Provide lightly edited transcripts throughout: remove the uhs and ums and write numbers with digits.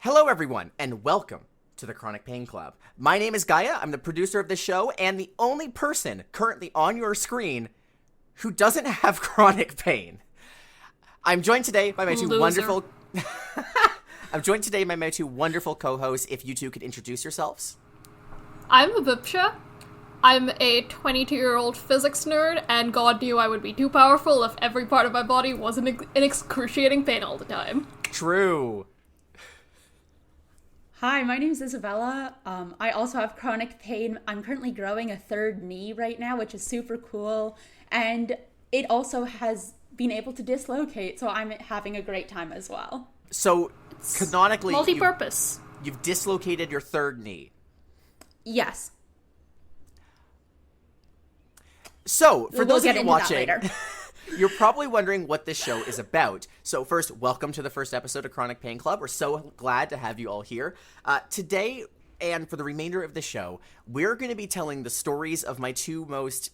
Hello, everyone, and welcome to the Chronic Pain Club. My name is Gaia. I'm the producer of the show and the only person currently on your screen who doesn't have chronic pain. I'm joined today by my two wonderful... I'm joined today by my two wonderful co-hosts. If you two could introduce yourselves. I'm Abhipsha. I'm a 22-year-old physics nerd, and God knew I would be too powerful if every part of my body wasn't in excruciating pain all the time. True. Hi, my name is Isabella. I also have chronic pain. I'm currently growing a third knee right now, which is super cool. And it also has been able to dislocate, so I'm having a great time as well. So, canonically, multi-purpose. You've dislocated your third knee. Yes. So, for those of you watching, later. You're probably wondering what this show is about. So first, welcome to the first episode of Chronic Pain Club. We're so glad to have you all here. Today, and for the remainder of the show, we're going to be telling the stories of my two most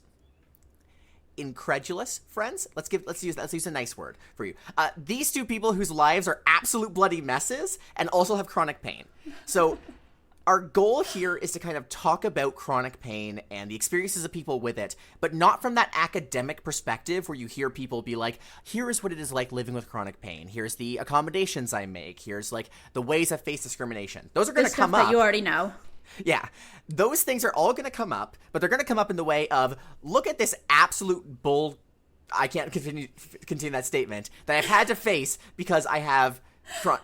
incredulous friends. Let's use a nice word for you. These two people whose lives are absolute bloody messes and also have chronic pain. So our goal here is to kind of talk about chronic pain and the experiences of people with it, but not from that academic perspective where you hear people be like, here is what it is like living with chronic pain. Here's the accommodations I make. Here's like the ways I face discrimination. Those are going to come up. That you already know. Yeah. Those things are all going to come up, but they're going to come up in the way of, look at this absolute bull. I can't continue that statement that I've had to face because I have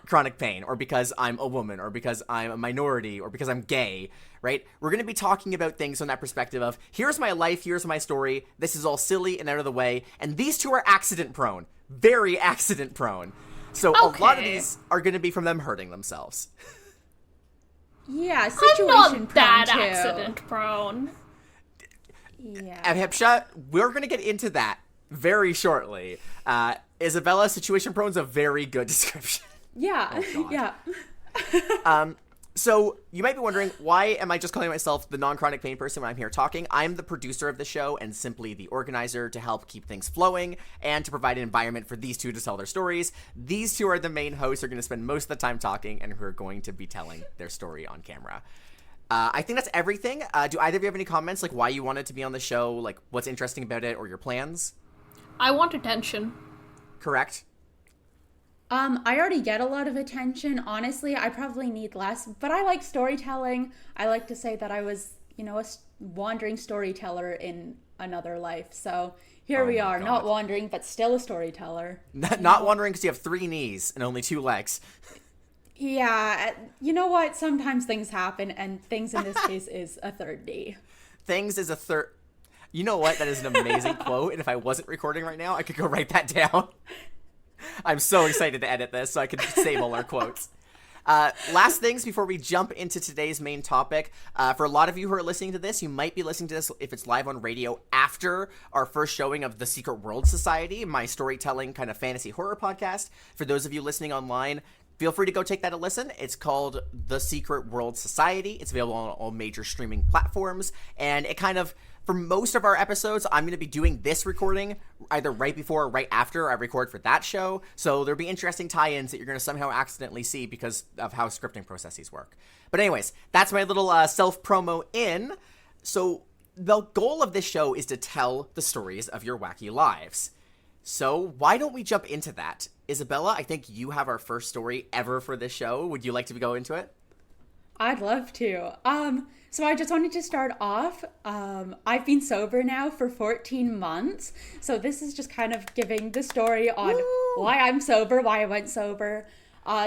chronic pain, or because I'm a woman, or because I'm a minority, or because I'm gay, right? We're going to be talking about things from that perspective of, here's my life, here's my story, this is all silly and out of the way, and these two are accident prone, very accident prone. So A lot of these are going to be from them hurting themselves. Yeah, situation I'm not prone that too. accident prone. Yeah. Abhipsha, we're going to get into that very shortly. Isabella, situation prone is a very good description. Yeah, yeah. So you might be wondering, why am I just calling myself the non-chronic pain person when I'm here talking? I'm the producer of the show and simply the organizer to help keep things flowing and to provide an environment for these two to tell their stories. These two are the main hosts who are going to spend most of the time talking and who are going to be telling their story on camera. I think that's everything. Do either of you have any comments, like why you wanted to be on the show, like what's interesting about it, or your plans? I want attention. Correct. I already get a lot of attention. Honestly, I probably need less, but I like storytelling. I like to say that I was, a wandering storyteller in another life. So here we are, not wandering, but still a storyteller. Not wandering because you have 3 knees and only 2 legs. Yeah, you know what? Sometimes things happen, and things in this case is a third knee. Things is a third... You know what? That is an amazing quote, and if I wasn't recording right now, I could go write that down. I'm so excited to edit this so I can save all our quotes. Last things before we jump into today's main topic. For a lot of you who are listening to this, you might be listening to this if it's live on radio after our first showing of The Secret World Society, my storytelling kind of fantasy horror podcast. For those of you listening online, feel free to go take that a listen. It's called The Secret World Society. It's available on all major streaming platforms, and it kind of... For most of our episodes, I'm going to be doing this recording either right before or right after I record for that show. So there'll be interesting tie-ins that you're going to somehow accidentally see because of how scripting processes work. But anyways, that's my little self-promo in. So the goal of this show is to tell the stories of your wacky lives. So why don't we jump into that? Isabella, I think you have our first story ever for this show. Would you like to go into it? I'd love to. So I just wanted to start off. I've been sober now for 14 months. So this is just kind of giving the story on why I'm sober, why I went sober,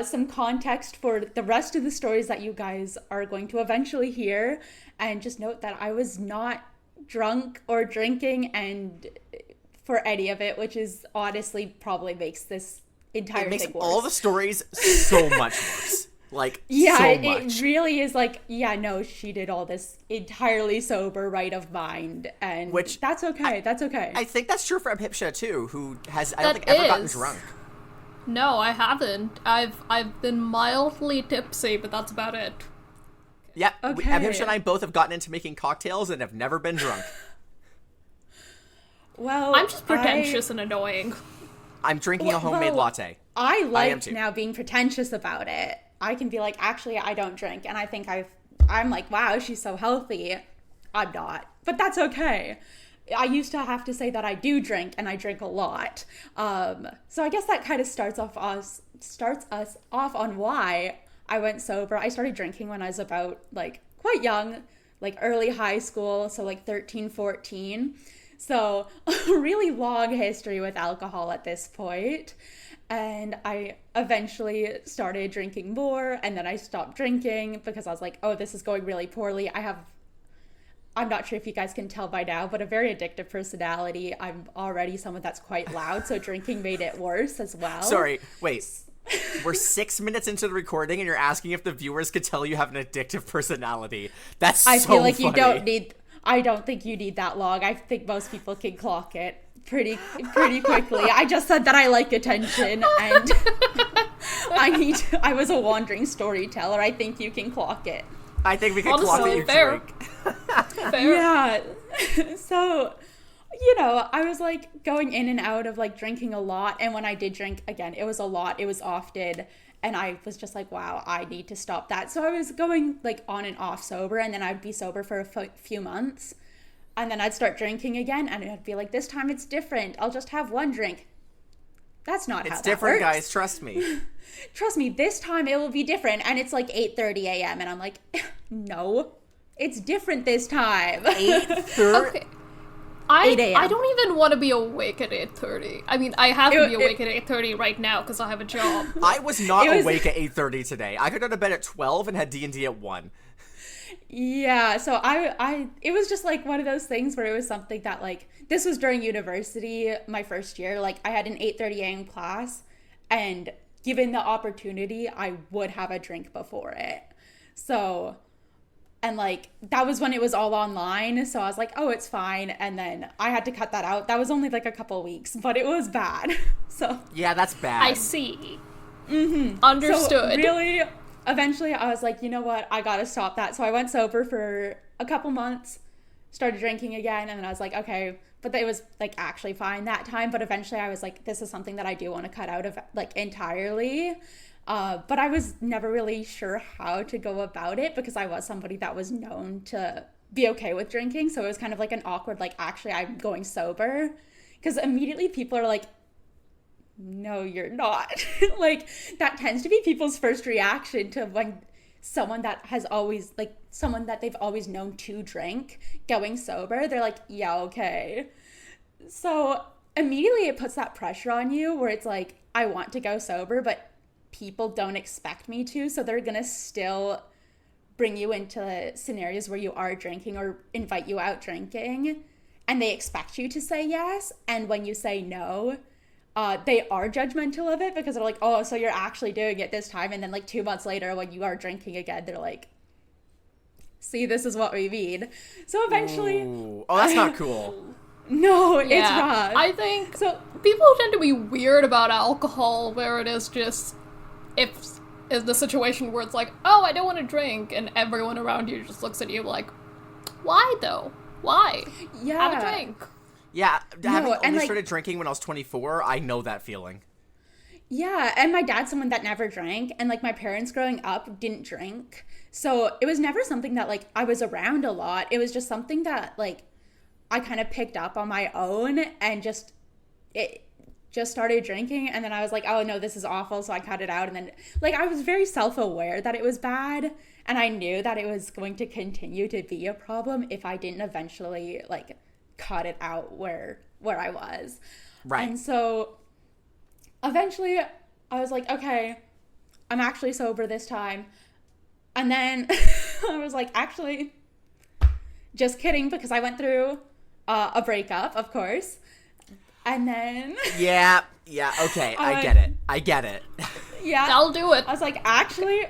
some context for the rest of the stories that you guys are going to eventually hear. And just note that I was not drunk or drinking and for any of it, which is honestly probably makes this entire thing worse. It makes all the stories so much worse. Like, yeah, so much. It really is like, yeah, no, she did all this entirely sober, right of mind, and that's okay. That's okay. I think that's true for Abhipsha too, who has I don't think ever gotten drunk. No, I haven't. I've been mildly tipsy, but that's about it. Yeah, okay. Abhipsha and I both have gotten into making cocktails and have never been drunk. Well, I'm just pretentious and annoying. I'm drinking a homemade latte. I like now being pretentious about it. I can be like, actually, I don't drink. And I think I'm like, wow, she's so healthy. I'm not. But that's okay. I used to have to say that I do drink, and I drink a lot. So I guess that kind of starts us off on why I went sober. I started drinking when I was about, like, quite young, like early high school, so like 13, 14. So a really long history with alcohol at this point. And I eventually started drinking more, and then I stopped drinking because I was like, oh, this is going really poorly. I'm not sure if you guys can tell by now, but a very addictive personality. I'm already someone that's quite loud, so drinking made it worse as well. Sorry, wait. We're 6 minutes into the recording, and you're asking if the viewers could tell you have an addictive personality. That's so funny. I feel like I don't think you need that long. I think most people can clock it pretty quickly. I just said that I like attention, and I was a wandering storyteller. I think you can clock it. I think we can clock that you drink. Fair. Yeah. So, I was like going in and out of like drinking a lot. And when I did drink, again, it was a lot. It was often. And I was just like, wow, I need to stop that. So I was going like on and off sober. And then I'd be sober for a few months. And then I'd start drinking again. And I'd be like, this time it's different. I'll just have one drink. That's not how that works. It's different, guys. Trust me. Trust me, this time it will be different. And it's like 8:30 a.m. And I'm like, no, it's different this time. 8:30? Okay. 8 a.m. I don't even want to be awake at 8:30. I mean, I have to be awake at 8:30 right now because I have a job. I was not awake at 8:30 today. I got out of bed at 12 and had D&D at 1. Yeah, so it was just like one of those things where it was something that like, this was during university, my first year, like I had an 8:30 a.m. class, and given the opportunity, I would have a drink before it. So, and like, that was when it was all online, so I was like, oh, it's fine, and then I had to cut that out. That was only like a couple weeks, but it was bad, so. Yeah, that's bad. I see. Mm-hmm. Understood. So really, eventually I was like, you know what, I gotta stop that. So I went sober for a couple months, started drinking again, and then I was like, okay, but it was like actually fine that time. But eventually I was like, this is something that I do want to cut out of like entirely. But I was never really sure how to go about it because I was somebody that was known to be okay with drinking. So it was kind of like an awkward, like, actually I'm going sober. Because immediately people are like, no, you're not. Like, that tends to be people's first reaction to when someone that has always, like, someone that they've always known to drink going sober, they're like, yeah, okay. So immediately it puts that pressure on you where it's like, I want to go sober, but people don't expect me to, so they're gonna still bring you into scenarios where you are drinking or invite you out drinking, and they expect you to say yes, and when you say no, they are judgmental of it because they're like, oh, so you're actually doing it this time. And then like 2 months later when you are drinking again, they're like, see, this is what we mean. So eventually... Ooh. Oh, that's not cool. No, it's rough. I think so. People tend to be weird about alcohol where it is just, if the situation where it's like, oh, I don't want to drink, and everyone around you just looks at you like, why though? Why? Yeah. Have a drink. Yeah, having only like, started drinking when I was 24, I know that feeling. Yeah, and my dad's someone that never drank, and like my parents growing up didn't drink. So it was never something that like I was around a lot. It was just something that like I kind of picked up on my own and just started drinking, and then I was like, oh no, this is awful, so I cut it out. And then like I was very self-aware that it was bad, and I knew that it was going to continue to be a problem if I didn't eventually like cut it out where I was. Right. And so eventually I was like, okay, I'm actually sober this time. And then I was like, actually, just kidding, because I went through a breakup, of course. And then... Yeah, okay, I get it. Yeah. I'll do it. I was like, actually,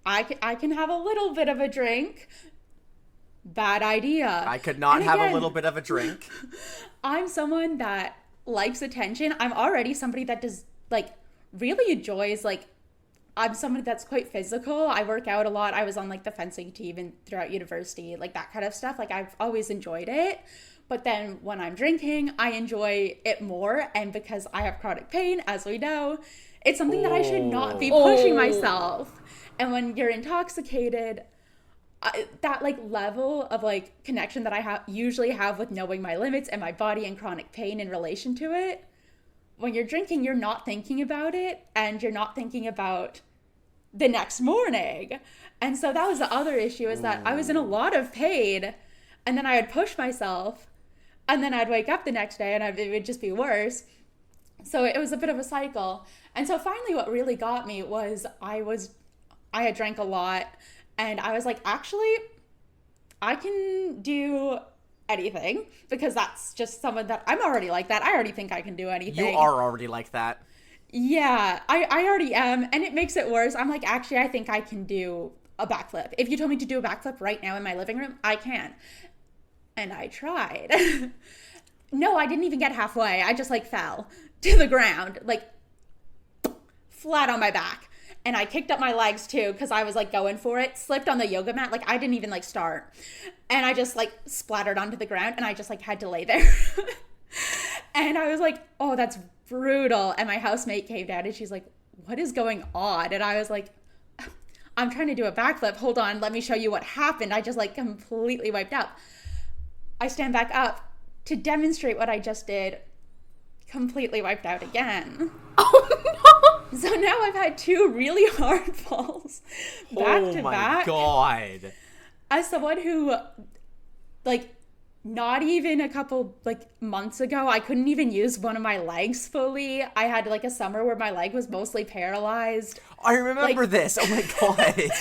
I can have a little bit of a drink. Bad idea. I could not have a little bit of a drink. I'm someone that likes attention. I'm already somebody that does, like, really enjoys, like, I'm somebody that's quite physical. I work out a lot. I was on, like, the fencing team and throughout university, like, that kind of stuff. Like, I've always enjoyed it. But then when I'm drinking, I enjoy it more. And because I have chronic pain, as we know, it's something that I should not be pushing myself. And when you're intoxicated, that like level of like connection that I usually have with knowing my limits and my body and chronic pain in relation to it, when you're drinking, you're not thinking about it, and you're not thinking about the next morning. And so that was the other issue, is that I was in a lot of pain, and then I would push myself, and then I'd wake up the next day and it would just be worse. So it was a bit of a cycle. And so finally what really got me was I had drank a lot, and I was like, actually, I can do anything, because that's just someone that I'm already like that. I already think I can do anything. You are already like that. Yeah, I already am, and it makes it worse. I'm like, actually, I think I can do a backflip. If you told me to do a backflip right now in my living room, I can. And I tried. No, I didn't even get halfway. I just like fell to the ground, like flat on my back. And I kicked up my legs too, because I was like going for it, slipped on the yoga mat. Like I didn't even like start. And I just like splattered onto the ground, and I just like had to lay there. And I was like, oh, that's brutal. And my housemate came down and she's like, what is going on? And I was like, I'm trying to do a backflip. Hold on, let me show you what happened. I just like completely wiped out. I stand back up to demonstrate what I just did. Completely wiped out again. Oh no! So now I've had 2 really hard falls back to back. Oh my god. As someone who, like, not even a couple, like, months ago, I couldn't even use one of my legs fully. I had, like, a summer where my leg was mostly paralyzed. I remember this. Oh my god.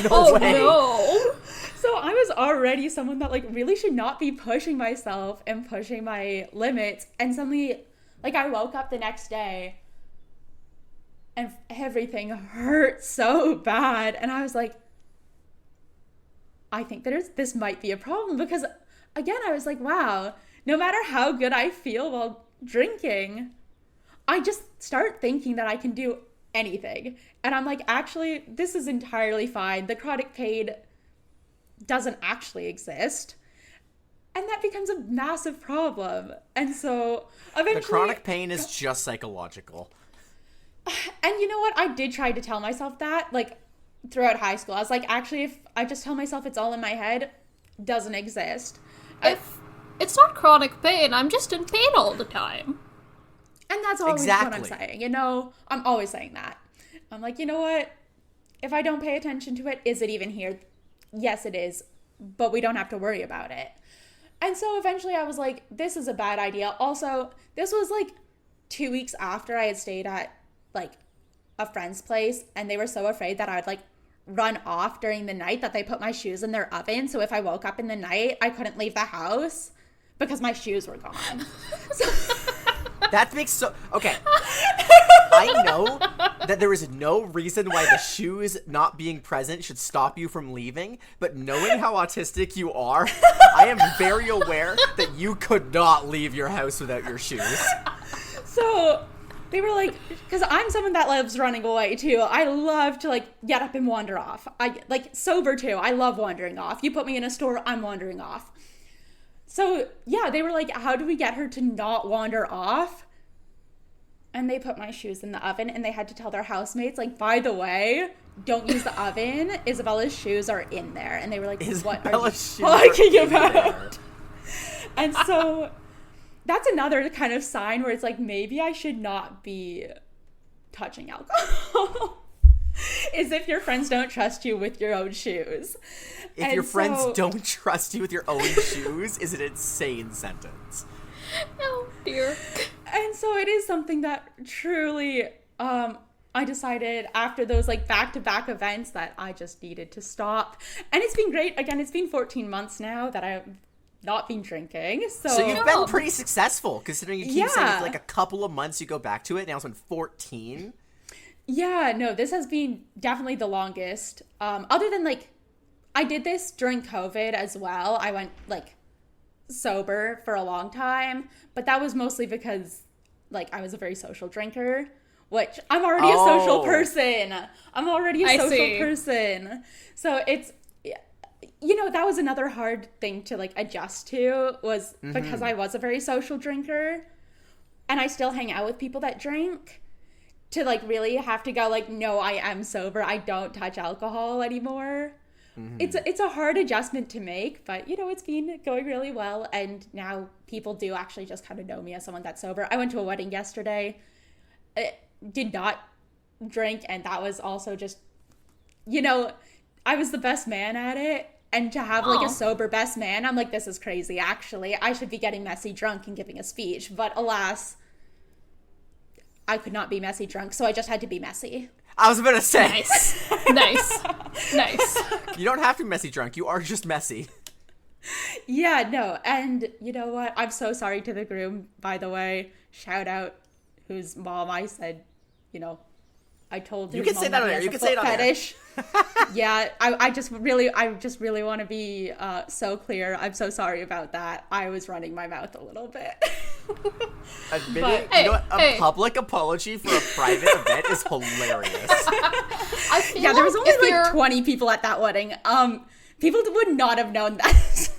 No Oh way. no! So I was already someone that, like, really should not be pushing myself and pushing my limits. And suddenly, like, I woke up the next day and everything hurt so bad. And I was like, I think this might be a problem, because again, I was like, wow, no matter how good I feel while drinking, I just start thinking that I can do anything. And I'm like, actually, this is entirely fine. The chronic pain doesn't actually exist. And that becomes a massive problem. And so eventually, The chronic pain is just psychological. And you know what? I did try to tell myself that, like, throughout high school. I was like, actually, if I just tell myself it's all in my head, doesn't exist. If it's not chronic pain, I'm just in pain all the time. And that's always what I'm saying. You know, I'm always saying that. I'm like, you know what? If I don't pay attention to it, is it even here? Yes, it is. But we don't have to worry about it. And so eventually I was like, this is a bad idea. Also, this was like 2 weeks after I had stayed at like a friend's place, and they were so afraid that I'd like run off during the night that they put my shoes in their oven. So if I woke up in the night, I couldn't leave the house because my shoes were gone. That makes so... Okay. I know that there is no reason why the shoes not being present should stop you from leaving, but knowing how autistic you are, I am very aware that you could not leave your house without your shoes. So they were like, because I'm someone that loves running away too. I love to like get up and wander off. I like sober too. I love wandering off. You put me in a store, I'm wandering off. So yeah, they were like, how do we get her to not wander off? And they put my shoes in the oven, and they had to tell their housemates, like, by the way, don't use the oven. Isabella's shoes are in there. And they were like, what are you talking about? And so that's another kind of sign where it's like, maybe I should not be touching alcohol. Is if your friends don't trust you with your own shoes. If your friends don't trust you with your own shoes is an insane sentence. Oh dear. And so it is something that truly, I decided after those like back-to-back events that I just needed to stop. And it's been great. Again, it's been 14 months now that I've not been drinking. So you've been pretty successful, considering you keep saying it's like a couple of months you go back to it. Now it's been 14. Yeah, no, this has been definitely the longest. Other than like, I did this during COVID as well. I went like sober for a long time, but that was mostly because like I was a very social drinker, which I'm already a social person. I'm already a social person. So that was another hard thing to, like, adjust to, was because I was a very social drinker, and I still hang out with people that drink, to, like, really have to go, like, no, I am sober. I don't touch alcohol anymore. It's a hard adjustment to make, but, it's been going really well, and now people do actually just kind of know me as someone that's sober. I went to a wedding yesterday, did not drink, and that was also just, I was the best man at it, and to have, like, a sober best man, I'm like, this is crazy, actually. I should be getting messy drunk and giving a speech, but alas, I could not be messy drunk, so I just had to be messy. I was about to say. Nice. You don't have to be messy drunk. You are just messy. Yeah, no. And you know what? I'm so sorry to the groom, by the way. Shout out whose mom I said, I told his You can mom say that on he there. has You a can say it foot on there. fetish. Yeah, I just really want to be so clear. I'm so sorry about that. I was running my mouth a little bit. Admitting, But- a public apology for a private event is hilarious. I feel Yeah, there was like only if like you're- 20 people at that wedding. People would not have known that.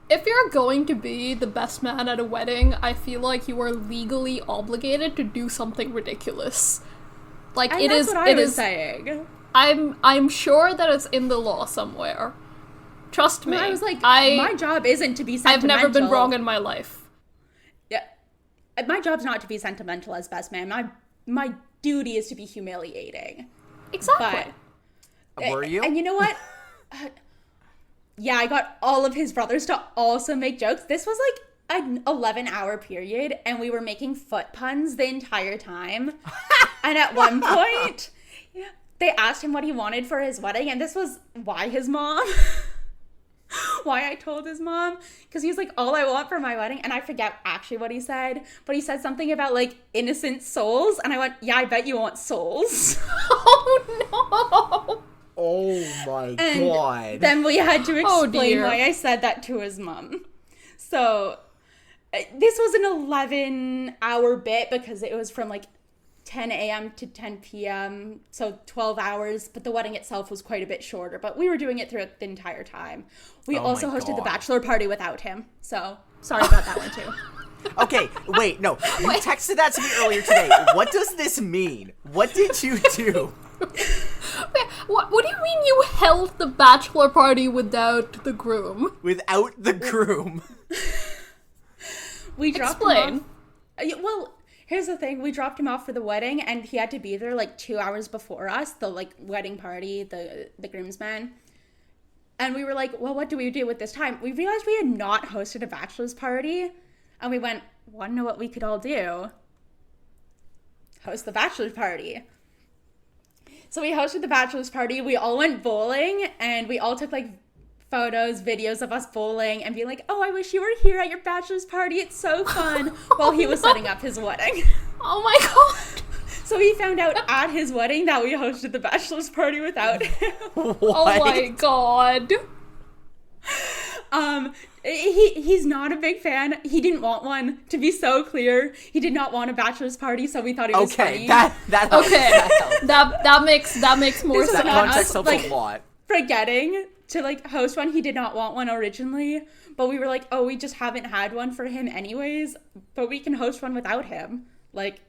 If you're going to be the best man at a wedding, I feel like you are legally obligated to do something ridiculous. Like, And it that's is. what I It was is. saying. I'm sure that it's in the law somewhere. Trust me. I was like, my my job isn't to be I've sentimental. never been wrong in my life. Yeah, my job's not to be sentimental as best man. My duty is to be humiliating. Exactly. But Were you? And you know what? Yeah, I got all of his brothers to also make jokes. This was like an 11-hour period, and we were making foot puns the entire time. And at one point, they asked him what he wanted for his wedding, and this was why I told his mom, because he was like, all I want for my wedding, and I forget actually what he said, but he said something about, like, innocent souls, and I went, yeah, I bet you want souls. Oh no! Oh my And god. then we had to Oh, explain dear. why I said that to his mom. So this was an 11-hour bit because it was from like 10 a.m. to 10 p.m. So 12 hours, but the wedding itself was quite a bit shorter, but we were doing it throughout the entire time. We Oh also my hosted the God. bachelor party without him. So sorry about that one too. Okay, wait, no. You texted that to me earlier today. What does this mean? What did you do? Wait, what do you mean you held the bachelor party without the groom? Without the groom. We dropped Explain. him off. Well, here's the thing. We dropped him off for the wedding, and he had to be there like 2 hours before us, the like wedding party, the groomsman. And we were like, well, what do we do with this time? We realized we had not hosted a bachelor's party, and we went, want to know what we could all do? Host the bachelor's party. So we hosted the bachelor's party. We all went bowling, and we all took like photos, videos of us bowling, and being like, oh, I wish you were here at your bachelor's party. It's so fun. While he was setting up his wedding. Oh my god! So he found out at his wedding that we hosted the bachelor's party without him. What? Oh my god! He's not a big fan. He didn't want one. To be so clear, he did not want a bachelor's party, so we thought it was Okay, funny. that helps. Okay, That helps. that makes more This is That sense. not context us, helps like- a lot. Forgetting to like host one. He did not want one originally, but we were like, oh, we just haven't had one for him anyways, but we can host one without him. Like,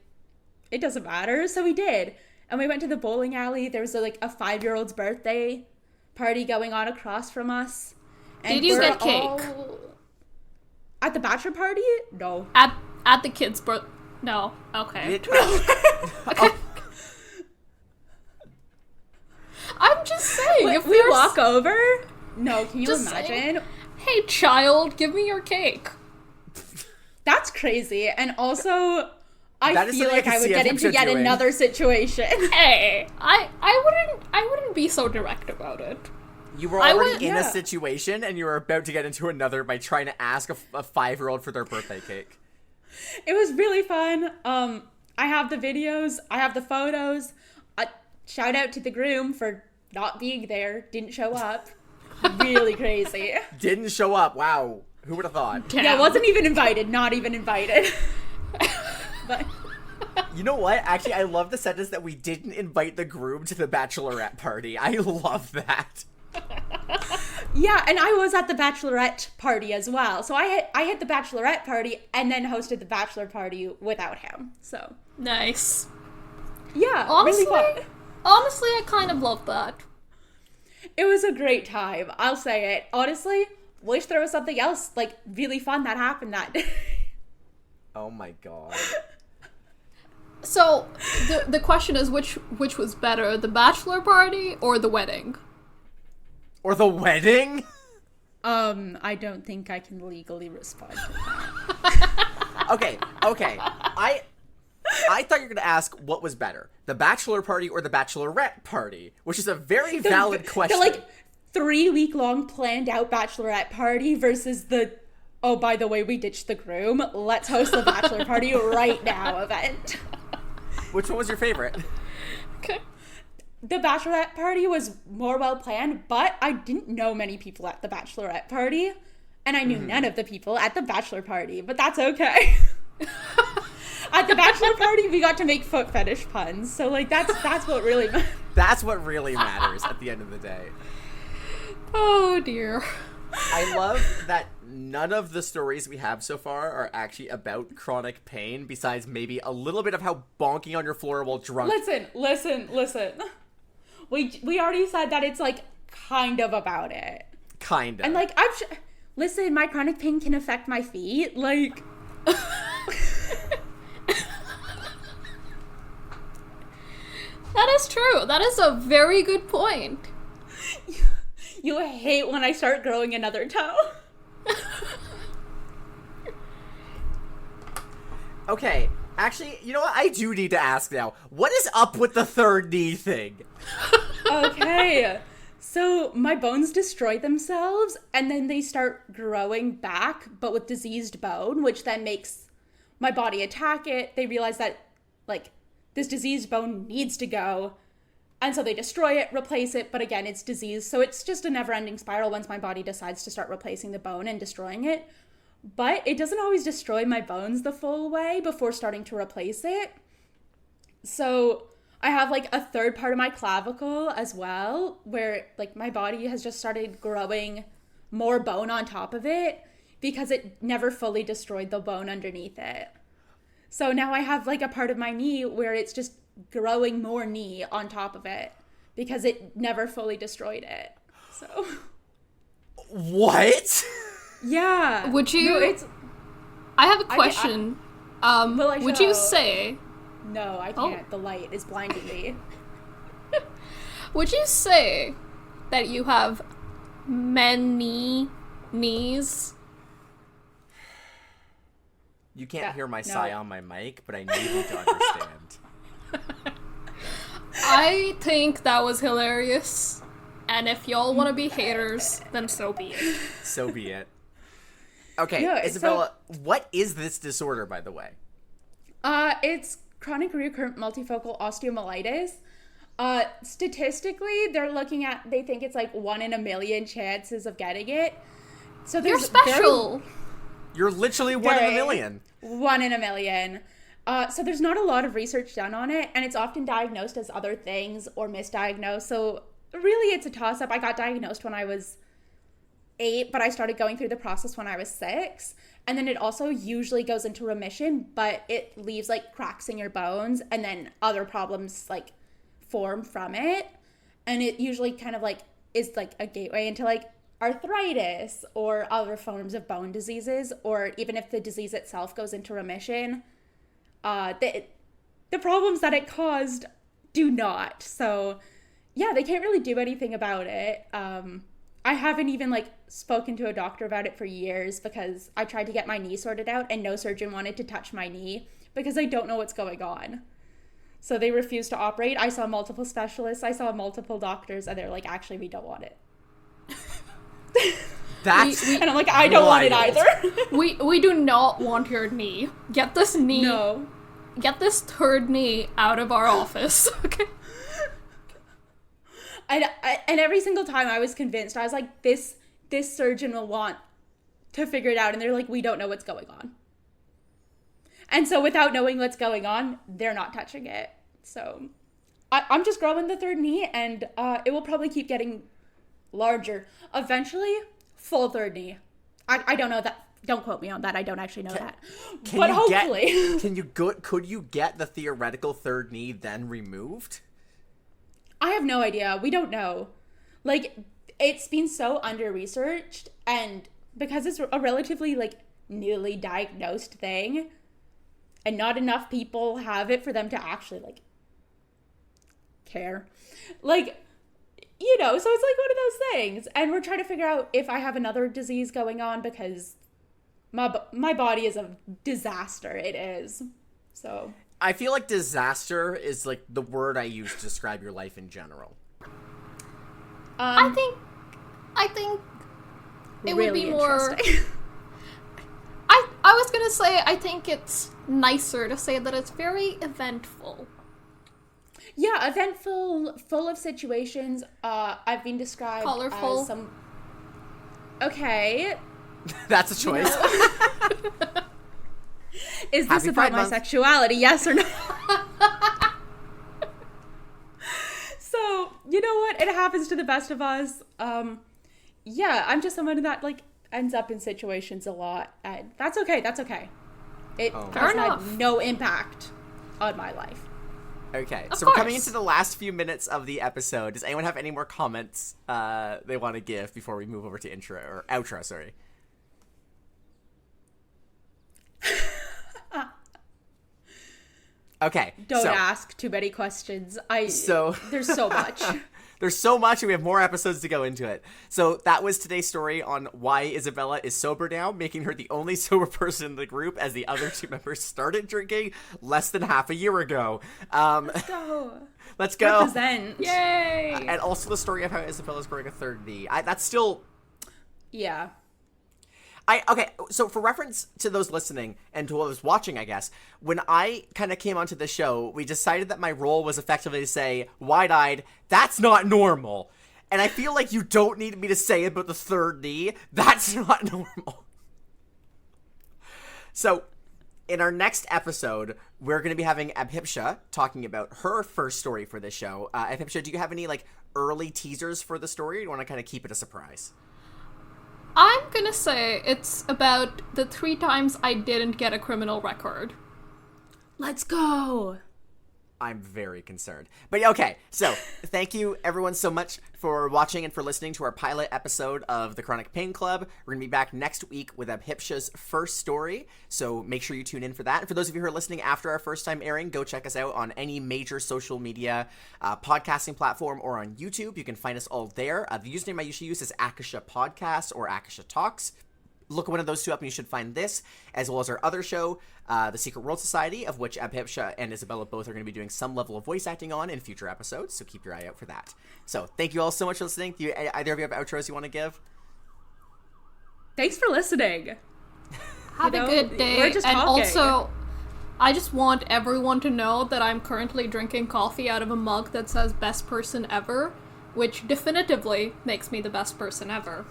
it doesn't matter. So we did. And we went to the bowling alley. There was like a 5-year-old's birthday party going on across from us. And Did you we're get cake? all- At the bachelor party? No. At the kid's birth. No. Okay. I'm just saying. If We there's- walk over? No, can you Just imagine? saying. Hey, child, give me your cake. That's crazy. And also, I That is feel something I like can I would see get into Abhipsha yet doing. another situation. Hey, I wouldn't be so direct about it. You were I already would- in a yeah. situation, and you were about to get into another by trying to ask a 5-year-old for their birthday cake. It was really fun. I have the videos. I have the photos. Shout out to the groom for not being there. Didn't show up. Really crazy. Didn't show up. Wow. Who would have thought? Damn. Yeah, wasn't even invited. Not even invited. But You know what? Actually, I love the sentence that we didn't invite the groom to the bachelorette party. I love that. Yeah, and I was at the bachelorette party as well. So I hit the bachelorette party and then hosted the bachelor party without him. So Nice. yeah, Honestly, really fun. honestly, I kind of love that. It was a great time. I'll say it. Honestly, wish there was something else like really fun that happened that day. Oh my god. So the question is, which was better, the bachelor party or the wedding? Or the wedding? I don't think I can legally respond to that. Okay. I thought you were going to ask what was better, the bachelor party or the bachelorette party, which is a very valid question. The 3-week-long planned out bachelorette party versus the, oh, by the way, we ditched the groom, let's host the bachelor party right now event. Which one was your favorite? Okay. The bachelorette party was more well planned, but I didn't know many people at the bachelorette party, and I knew none of the people at the bachelor party, but that's okay. At the bachelor party, we got to make foot fetish puns, so like that's what really matters. That's what really matters at the end of the day. Oh dear. I love that none of the stories we have so far are actually about chronic pain, besides maybe a little bit of how bonking on your floor while drunk. Listen. We already said that it's like kind of about it. Kind of. And like listen, my chronic pain can affect my feet. Like That is true. That is a very good point. you hate when I start growing another toe. Okay, actually, you know what? I do need to ask now. What is up with the third knee thing? Okay. So my bones destroy themselves and then they start growing back, but with diseased bone, which then makes my body attack it. They realize that like this diseased bone needs to go. And so they destroy it, replace it, but again, it's diseased. So it's just a never-ending spiral once my body decides to start replacing the bone and destroying it. But it doesn't always destroy my bones the full way before starting to replace it. So I have like a third part of my clavicle as well, where like my body has just started growing more bone on top of it because it never fully destroyed the bone underneath it. So now I have like a part of my knee where it's just growing more knee on top of it because it never fully destroyed it. So What? yeah. Would you? No, I have a question. Would you show? say? No, I can't. The light is blinding me. Would you say that you have many knees? You can't Yeah, hear my no. sigh on my mic, but I need you to understand. I think that was hilarious. And if y'all want to be haters, then so be it. So be it. Okay, No, Isabella, what is this disorder, by the way? It's chronic recurrent multifocal osteomyelitis. Statistically, they think it's like 1 in a million chances of getting it. So You're there's special. You're literally one in a million. 1 in a million. So there's not a lot of research done on it, and it's often diagnosed as other things or misdiagnosed. So really, it's a toss-up. I got diagnosed when I was 8, but I started going through the process when I was 6. And then it also usually goes into remission, but it leaves like cracks in your bones, and then other problems like form from it. And it usually kind of like is like a gateway into like arthritis or other forms of bone diseases, or even if the disease itself goes into remission, the problems that it caused do not. So yeah, they can't really do anything about it. I haven't even like spoken to a doctor about it for years because I tried to get my knee sorted out and no surgeon wanted to touch my knee because they don't know what's going on. So they refused to operate. I saw multiple specialists. I saw multiple doctors, and they're like, actually, we don't want it. That's And I'm like, I don't want it wild. either. We do not want your knee. Get this knee. No. Get this third knee out of our office. Okay. And every single time I was convinced, I was like, this surgeon will want to figure it out. And they're like, we don't know what's going on. And so without knowing what's going on, they're not touching it. So I'm just growing the third knee, and it will probably keep getting larger. Eventually, full third knee. I don't know that. Don't quote me on that. I don't actually know that. But hopefully. Could you get the theoretical third knee then removed? I have no idea. We don't know. Like, it's been so under-researched, and because it's a relatively, like, newly diagnosed thing, and not enough people have it for them to actually, like, care. Like, you know, so it's like one of those things. And we're trying to figure out if I have another disease going on, because my body is a disaster. It is. So I feel like disaster is like the word I use to describe your life in general. I think it really would be more. interesting. I was gonna say I think it's nicer to say that it's very eventful. Yeah, eventful, full of situations. I've been described Colorful. as some. Okay. That's a choice. Is this Happy about Pride my Month. sexuality? Yes or no? So, you know what? It happens to the best of us. Yeah, I'm just someone that, like, ends up in situations a lot. And that's okay. That's okay. It Fair has enough. had no impact on my life. Okay, Of so we're coming course. into the last few minutes of the episode. Does anyone have any more comments they want to give before we move over to intro or outro? Sorry. Okay. Don't so, ask too many questions. So There's so much. There's so much, and we have more episodes to go into it. So that was today's story on why Isabella is sober now, making her the only sober person in the group, as the other two members started drinking less than half a year ago. Let's go. Let's go. Represent. Yay! And also the story of how Isabella's growing a third knee. That's still... Yeah. Okay, so for reference to those listening and to those watching, I guess, when I kind of came onto the show, we decided that my role was effectively to say, wide-eyed, that's not normal. And I feel like you don't need me to say about the third knee, that's not normal. So, in our next episode, we're going to be having Abhipsha talking about her first story for this show. Abhipsha, do you have any, like, early teasers for the story, or do you want to kind of keep it a surprise? I'm gonna say it's about the 3 times I didn't get a criminal record. Let's go. I'm very concerned. But okay, so thank you everyone so much for watching and for listening to our pilot episode of the Chronic Pain Club. We're going to be back next week with Abhipsha's first story, so make sure you tune in for that. And for those of you who are listening after our first time airing, go check us out on any major social media podcasting platform or on YouTube. You can find us all there. The username I usually use is Akasha Podcast or Akasha Talks. Look one of those two up and you should find this, as well as our other show, The Secret World Society, of which Abhipsha and Isabella both are going to be doing some level of voice acting on in future episodes, so keep your eye out for that. So, thank you all so much for listening. Do either of you have outros you want to give? Thanks for listening. Have a good day. we're just and talking. also, I just want everyone to know that I'm currently drinking coffee out of a mug that says best person ever, which definitively makes me the best person ever.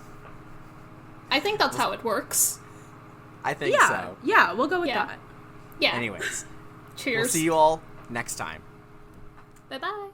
I think that's how it works. I think Yeah, so. yeah, we'll go with Yeah. that. Yeah. Anyways, Cheers. we'll see you all next time. Bye-bye.